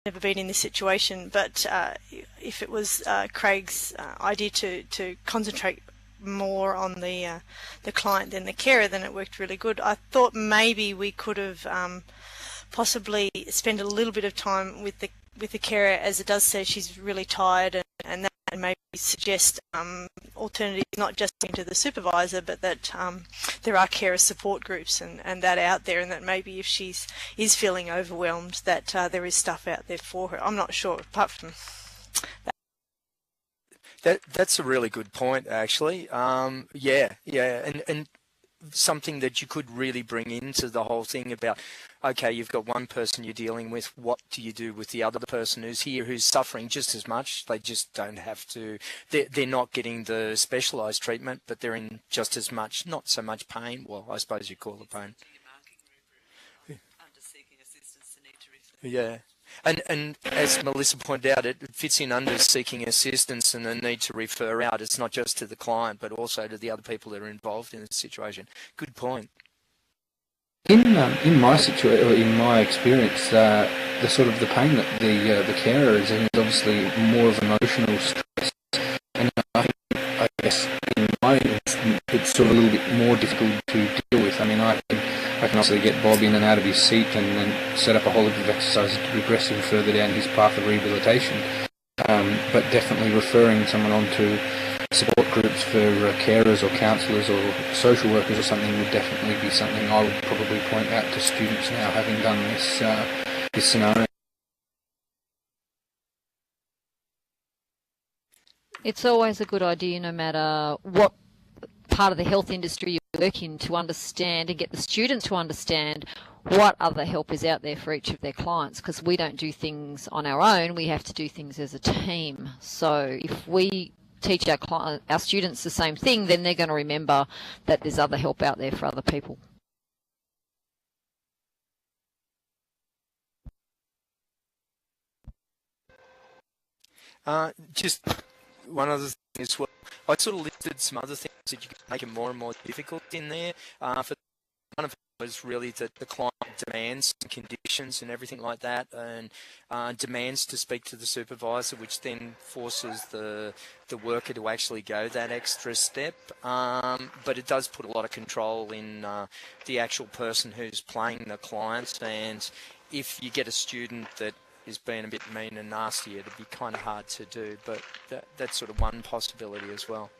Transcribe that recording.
never been in this situation, but if it was Craig's idea to concentrate more on the client than the carer, then it worked really good. I thought maybe we could have possibly spent a little bit of time with the carer, as it does say she's really tired, and that maybe suggest alternatives, not just to the supervisor, but that there are carer support groups and that out there, and that maybe if she is feeling overwhelmed, that there is stuff out there for her. I'm not sure, apart from that. That's a really good point, actually. Yeah, and something that you could really bring into the whole thing about, okay, you've got one person you're dealing with, what do you do with the other person who's here, who's suffering just as much? They just don't have to, they're not getting the specialised treatment, but they're in just as much, not so much pain, well, I suppose you call it pain. Yeah. And as Melissa pointed out, it fits in under seeking assistance and the need to refer out. It's not just to the client, but also to the other people that are involved in the situation. Good point. In my situation, or in my experience, the sort of the pain that the carer is in is obviously more of emotional stress, and I guess in my instance, it's sort of a little bit more difficult to deal with. I mean, I can obviously get Bob in and out of his seat and set up a whole lot of exercises to progress him further down his path of rehabilitation. But definitely referring someone on to support groups for carers or counsellors or social workers or something would definitely be something I would probably point out to students now, having done this scenario. It's always a good idea, no matter what part of the health industry you work in, to understand and get the students to understand what other help is out there for each of their clients, because we don't do things on our own, we have to do things as a team. So if we teach our students the same thing, then they're going to remember that there's other help out there for other people. Just one other thing as well. I sort of listed some other things that you could make it more and more difficult in there. For one of them was really that the client demands and conditions and everything like that, and demands to speak to the supervisor, which then forces the worker to actually go that extra step. But it does put a lot of control in the actual person who's playing the client, and if you get a student that is being a bit mean and nasty, it'd be kind of hard to do, but that's sort of one possibility as well.